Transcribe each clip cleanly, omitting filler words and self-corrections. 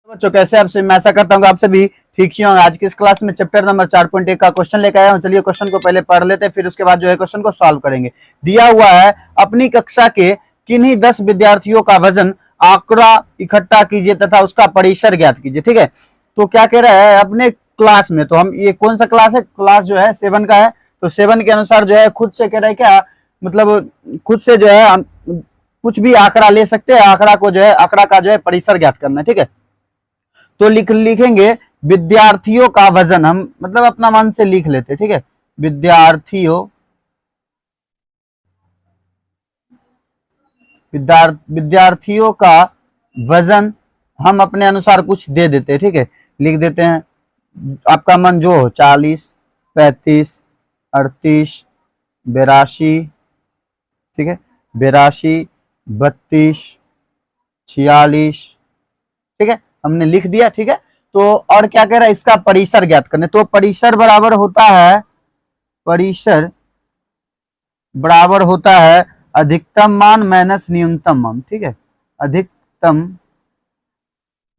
बच्चों कैसे आपसे मैं आशा करता हूँ आप सभी ठीक ही होंगे। आज की इस क्लास में चैप्टर नंबर 4.1 का क्वेश्चन लेकर आया हूँ। चलिए क्वेश्चन को पहले पढ़ लेते हैं, फिर उसके बाद जो है क्वेश्चन को सॉल्व करेंगे। दिया हुआ है अपनी कक्षा के किन्हीं 10 विद्यार्थियों का वजन आंकड़ा इकट्ठा कीजिए तथा उसका परिसर ज्ञात कीजिए। ठीक है, तो क्या कह रहा है अपने क्लास में, तो हम ये कौन सा क्लास है, क्लास जो है 7 का है। तो 7 के अनुसार जो है खुद से कह रहा है क्या, मतलब खुद से जो है कुछ भी आंकड़ा ले सकते हैं, आंकड़ा को जो है आंकड़ा का जो है परिसर ज्ञात करना है। ठीक है, तो लिखेंगे विद्यार्थियों का वजन, हम मतलब अपना मन से लिख लेते। ठीक है, विद्यार्थियों का वजन हम अपने अनुसार कुछ दे देते हैं। ठीक है, लिख देते हैं आपका मन जो हो, 40, 35, 38, 82, ठीक है, 82, 32, 46, ठीक है, हमने लिख दिया। ठीक है, तो और क्या कह रहा है, इसका परिसर ज्ञात करने। तो परिसर बराबर होता है अधिकतम मान माइनस न्यूनतम मान। ठीक है, अधिकतम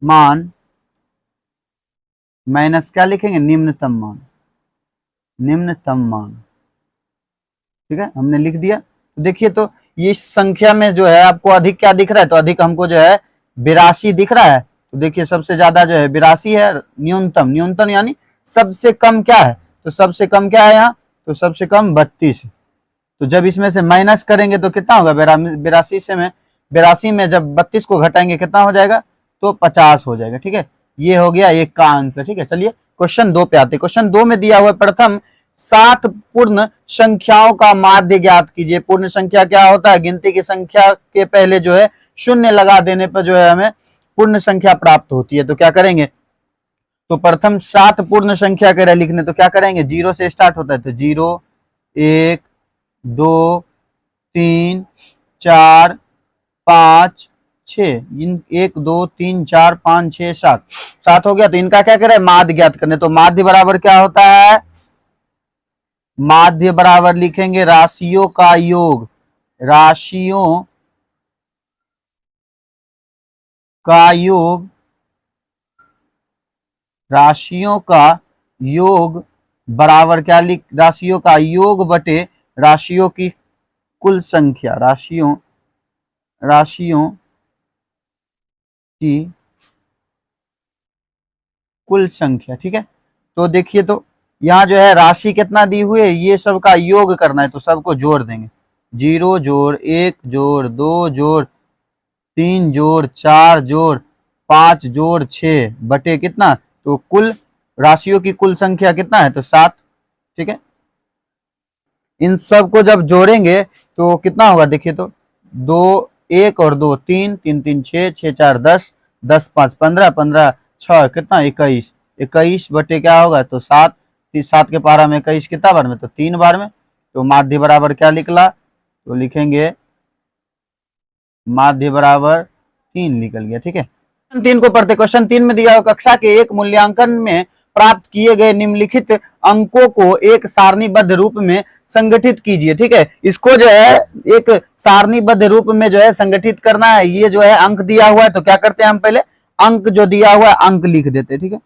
मान माइनस क्या लिखेंगे, निम्नतम मान। ठीक है, हमने लिख दिया। तो देखिए, तो ये संख्या में जो है आपको अधिक क्या दिख रहा है, तो अधिक हमको जो है 82 दिख रहा है। तो देखिए सबसे ज्यादा जो है 82 है। न्यूनतम यानी सबसे कम क्या है, तो सबसे कम क्या है यहाँ, तो सबसे कम 32 है। तो जब इसमें से माइनस करेंगे तो कितना होगा, 82 में जब 32 को घटाएंगे कितना हो जाएगा, तो 50 हो जाएगा। ठीक है, ये हो गया एक का आंसर। ठीक है, चलिए क्वेश्चन 2 पे आते हैं। क्वेश्चन 2 में दिया हुआ प्रथम 7 पूर्ण संख्याओं का माध्य ज्ञात कीजिए। पूर्ण संख्या क्या होता है, गिनती की संख्या के पहले जो है शून्य लगा देने पर जो है हमें पूर्ण संख्या प्राप्त होती है। तो क्या करेंगे, तो प्रथम 7 पूर्ण संख्या के लिखने, तो क्या करेंगे, 0 से स्टार्ट होता है। तो 0, 1, 2, 3, 4, 5, 6, 1, 2, 3, 4, 5, 6, 7 हो गया। तो इनका क्या करें, माध्य ज्ञात करने। तो माध्य बराबर क्या होता है, माध्य बराबर लिखेंगे राशियों का योग। राशियों का योग बराबर क्या लिख, राशियों का योग बटे राशियों की कुल संख्या। राशियों की कुल संख्या। ठीक है, तो देखिए, तो यहाँ जो है राशि कितना दी हुई है, ये सब का योग करना है, तो सबको जोड़ देंगे। 0 जोड़ 1 जोड़ 2 जोड़ 3 जोड़ 4 जोड़ 5 जोड़ 6 बटे कितना, तो कुल राशियों की कुल संख्या कितना है, तो 7। ठीक है, इन सब को जब जोड़ेंगे तो कितना होगा, देखिए तो 2, 1 और 2, 3, 3, 3, 6, 6, 4, 10, 10, 5, 15, 15, 6 कितना, 21, 21 बटे क्या होगा, तो 7। 7 के पारा में 21 कितना बार में, तो 3 बार में। तो माध्य बराबर क्या निकला, तो लिखेंगे माध्य बराबर 3 निकल गया। ठीक है, 3 को पढ़ते। क्वेश्चन 3 में दिया कक्षा के एक मूल्यांकन में प्राप्त किए गए निम्नलिखित अंकों को एक सारणीबद्ध रूप में संगठित कीजिए। ठीक है, इसको जो है एक सारणीबद्ध रूप में जो है संगठित करना है। ये जो है अंक दिया हुआ है, तो क्या करते हैं हम पहले अंक जो दिया हुआ है अंक लिख देते हैं। ठीक है,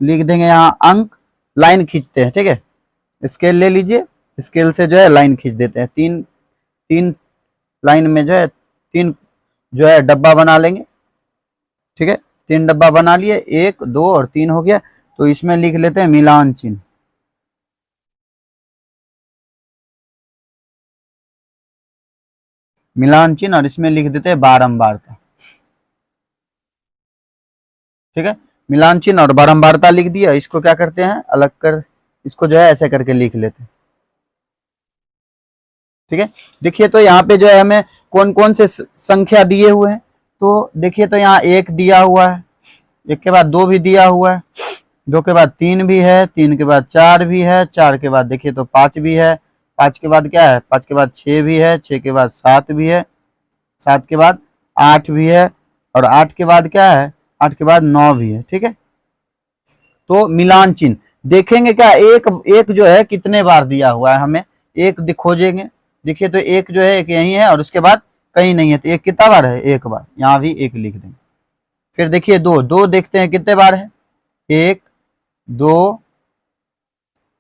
लिख देंगे यहाँ अंक, लाइन खींचते हैं। ठीक है, स्केल ले लीजिए, स्केल से जो है लाइन खींच देते हैं। तीन लाइन में जो है 3 जो है डब्बा बना लेंगे। ठीक है, 3 डब्बा बना लिए, 1, 2 और 3 हो गया। तो इसमें लिख लेते हैं मिलान चिन्ह। और इसमें लिख देते हैं बारंबारता। ठीक है, मिलान चिन्ह और बारंबारता लिख दिया। इसको क्या करते हैं, अलग कर, इसको जो है ऐसे करके लिख लेते हैं। ठीक है, देखिए तो यहाँ पे जो है हमें कौन कौन से संख्या दिए हुए हैं, तो देखिए तो यहाँ 1 दिया हुआ है, 1 के बाद 2 भी दिया हुआ है, 2 के बाद 3 भी है, 3 के बाद 4 भी है, 4 के बाद देखिए तो 5 भी है, 5 के बाद क्या है, 5 के बाद 6 भी है, 6 के बाद 7 भी है, 7 के बाद 8 भी है, और 8 के बाद क्या है, 8 के बाद 9 भी है। ठीक है, तो मिलान चिन्ह देखेंगे क्या, एक जो है कितने बार दिया हुआ है, हमें एक खोजेंगे। देखिए तो एक जो है एक यही है और उसके बाद कहीं नहीं है, तो एक कितना बार है, एक बार, यहाँ भी एक लिख देंगे। फिर देखिए दो, दो देखते हैं कितने बार है, एक दो,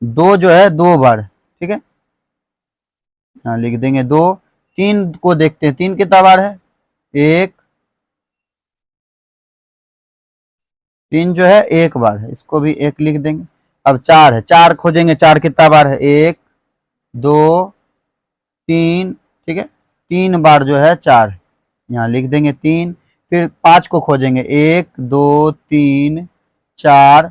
दो जो है 2 बार, ठीक है, यहाँ लिख देंगे 2। 3 को देखते हैं, 3 कितना बार है, एक, 3 जो है 1 बार है, इसको भी 1 लिख देंगे। अब 4 है, 4 खोजेंगे, 4 कितना बार है, 1 2 3, ठीक है, 3 बार जो है 4, यहाँ लिख देंगे 3। फिर 5 को खोजेंगे, 1 2 3 4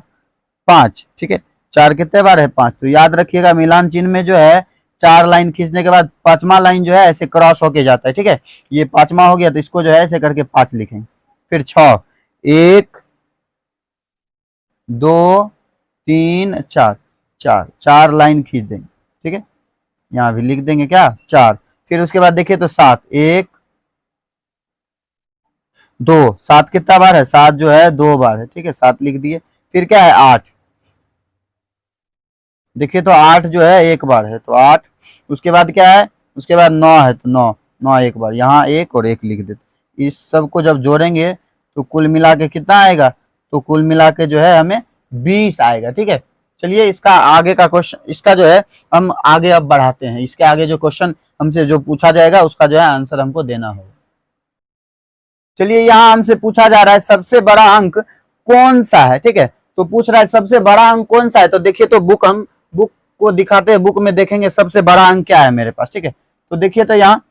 5, ठीक है, 4 कितने बार है, 5। तो याद रखिएगा मिलान चिन्ह में जो है 4 लाइन खींचने के बाद 5वां लाइन जो है ऐसे क्रॉस होके जाता है, ठीक है, ये 5वां हो गया तो इसको जो है ऐसे करके 5 लिखेंगे। फिर 6, 1 2 3 4, 4 लाइन खींच देंगे, ठीक है, यहाँ भी लिख देंगे क्या 4। फिर उसके बाद देखिए तो 7, 1 2, 7 कितना बार है, 7 जो है 2 बार है, ठीक है, 7 लिख दिए। फिर क्या है 8, देखिए तो 8 जो है 1 बार है तो 8। उसके बाद क्या है, उसके बाद 9 है तो 9, 9 1 बार, यहाँ 1 और 1 लिख देते। इस सब को जब जोड़ेंगे तो कुल मिला के कितना आएगा, तो कुल मिला के जो है हमें 20 आएगा, ठीक है। चलिए इसका आगे का क्वेश्चन, इसका जो है हम आगे अब बढ़ाते हैं, इसके आगे जो क्वेश्चन हमसे जो पूछा जाएगा उसका जो है आंसर हमको देना होगा। चलिए यहाँ हमसे पूछा जा रहा है सबसे बड़ा अंक कौन सा है, ठीक है, तो पूछ रहा है सबसे बड़ा अंक कौन सा है। तो देखिए तो हम बुक को दिखाते हैं, बुक में देखेंगे सबसे बड़ा अंक क्या है मेरे पास, ठीक है। तो देखिए तो यहाँ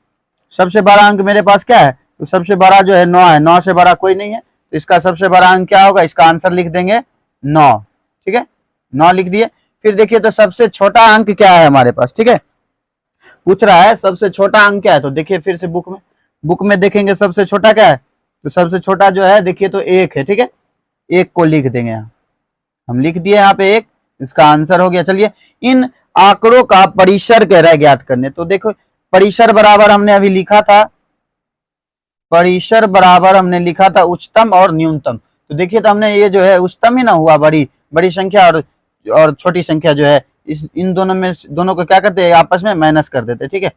सबसे बड़ा अंक मेरे पास क्या है, तो सबसे बड़ा जो है 9 है, 9 से बड़ा कोई नहीं है, तो इसका सबसे बड़ा अंक क्या होगा, इसका आंसर लिख देंगे 9, ठीक है, 9 लिख दिए। फिर देखिए तो सबसे छोटा अंक क्या है हमारे पास, ठीक है, पूछ रहा है सबसे छोटा अंक क्या है। तो देखिए फिर से बुक में देखेंगे सबसे छोटा क्या है, तो सबसे छोटा जो है देखिए तो 1 है, ठीक है, 1 को लिख देंगे, यहाँ हम लिख दिए यहाँ पे 1, इसका आंसर हो गया। चलिए इन आंकड़ों का परिसर कह रहा है ज्ञात करने, तो देखो परिसर बराबर हमने अभी लिखा था, परिसर बराबर हमने लिखा था उच्चतम और न्यूनतम। तो देखिए तो हमने ये जो है उच्चतम ही ना हुआ, बड़ी संख्या और छोटी संख्या जो है इन दोनों को क्या करते हैं आपस में माइनस कर देते, ठीक है।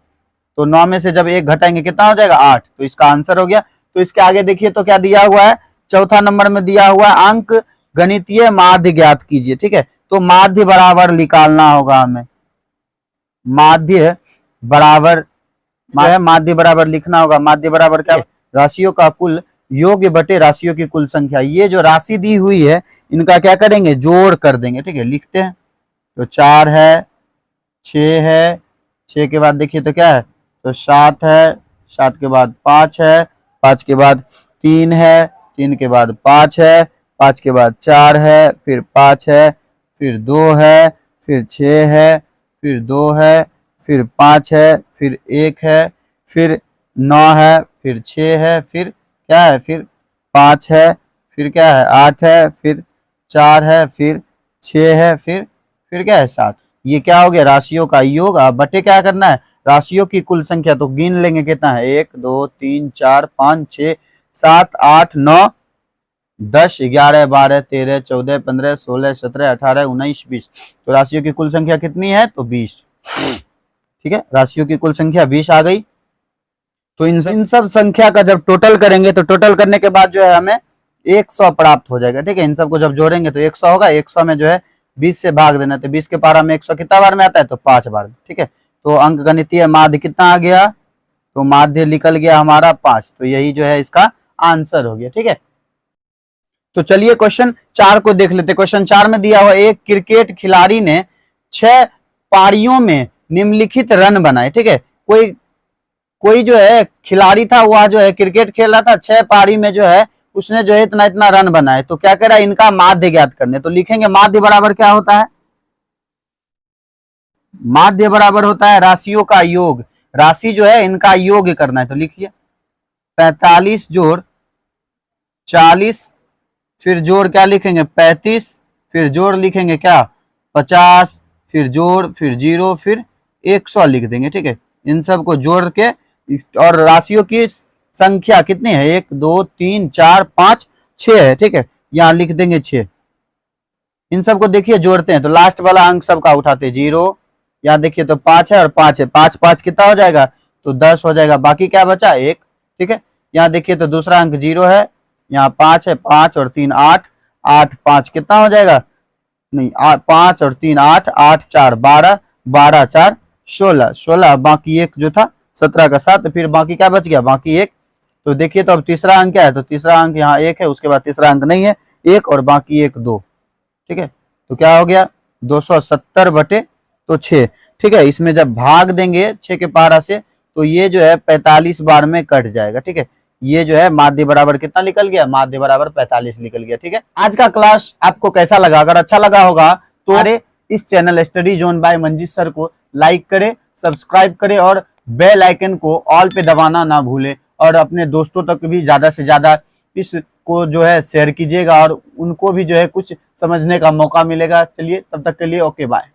तो 9 में से जब 1 घटाएंगे कितना हो जाएगा 8, तो इसका आंसर हो गया। तो इसके आगे देखिए तो क्या दिया हुआ है, चौथा नंबर में दिया हुआ है अंक गणितीय माध्य ज्ञात कीजिए, ठीक है। तो माध्य बराबर निकालना होगा हमें, माध्य बराबर माध्य बराबर लिखना होगा, माध्य बराबर क्या, राशियों का कुल योग बटे राशियों की कुल संख्या। ये जो राशि दी हुई है इनका क्या करेंगे, जोड़ कर देंगे, ठीक है, लिखते हैं। तो 4 है, 6 है, 6 के बाद देखिए तो क्या है, तो 7 है, 7 के बाद 5 है, 5 के बाद 3 है, 3 के बाद 5 है, 5 के बाद 4 है, फिर 5 है, फिर 2 है, फिर 6 है, फिर 2 है, फिर 5 है, फिर 1 है, फिर 9 है, फिर 6 है, फिर क्या है, फिर 5 है, फिर क्या है 8 है, फिर 4 है, फिर 6 है, फिर क्या है 7। ये क्या हो गया, राशियों का योग। अब बटे क्या करना है, राशियों की कुल संख्या, तो गिन लेंगे कितना है, 1 2 3 4 5 6 7 8 9 10 11 12 13 14 15 16 17 18 19 20। तो राशियों की कुल संख्या कितनी है, तो 20, ठीक है, राशियों की कुल संख्या 20 आ गई। तो इन सब संख्या का जब टोटल करेंगे तो टोटल करने के बाद जो है हमें 100 प्राप्त हो जाएगा, ठीक है। इन सबको जब जोड़ेंगे तो 100 होगा, 100 में जो है 20 से भाग देना, तो 20 के पारा में 100 कितना बार में आता है, तो 5 बार में, ठीक है। तो अंक गणितीय माध्य कितना आ गया, तो माध्य निकल गया हमारा 5, तो यही जो है इसका आंसर हो गया, ठीक है। तो चलिए क्वेश्चन 4 को देख लेते। क्वेश्चन 4 में दिया हुआ, एक क्रिकेट खिलाड़ी ने 6 पारियों में निम्नलिखित रन बनाए, ठीक है। कोई जो है खिलाड़ी था वह जो है क्रिकेट खेल रहा था, 6 पारी में जो है उसने जो है इतना इतना रन बनाए, तो क्या कह रहा है, इनका माध्य ज्ञात करने। तो लिखेंगे माध्य बराबर क्या होता है, माध्य बराबर होता है राशियों का योग, राशि जो है इनका योग करना है। तो लिखिए 45 जोड़ 40, फिर जोड़ क्या लिखेंगे 35, फिर जोड़ लिखेंगे क्या 50, फिर जोड़, फिर 0, फिर 100 लिख देंगे, ठीक है। इन सब को जोड़ के, और राशियों की संख्या कितनी है, 1 2 3 4 5 6 है, ठीक है, यहाँ लिख देंगे 6। इन सबको देखिए जोड़ते हैं तो लास्ट वाला अंक सबका उठाते हैं 0, यहाँ देखिए तो 5 है और 5 है, 5 5 कितना हो जाएगा, तो 10 हो जाएगा, बाकी क्या बचा 1, ठीक है। यहाँ देखिए तो दूसरा अंक 0 है, यहाँ 5 है, 5 और 3 8, 8 5 कितना हो जाएगा, नहीं 5 और 3 8, 8 4 12, 12 4 16, 16 बाकी एक जो था 17 का 7, फिर बाकी क्या बच गया, बाकी एक। तो देखिए तो अब तीसरा अंक क्या है, तो तीसरा अंक यहाँ 1 है, उसके बाद तीसरा अंक नहीं है 1 और बाकी एक 2। ठीक है, तो क्या हो गया 270 बटे तो 6। ठीक है, इसमें जब भाग देंगे 6 के पारा से तो ये जो है 45 बार में कट जाएगा। ठीक है, ये जो है माध्य बराबर कितना निकल गया, माध्य बराबर 45 निकल गया। ठीक है, आज का क्लास आपको कैसा लगा, अगर अच्छा लगा होगा तो हमारे इस channel study zone by Manjeet sir को लाइक करें, सब्सक्राइब करें और बेल आइकन को ऑल पे दबाना ना भूलें, और अपने दोस्तों तक भी ज्यादा से ज्यादा इसको जो है शेयर कीजिएगा और उनको भी जो है कुछ समझने का मौका मिलेगा। चलिए तब तक के लिए ओके बाय।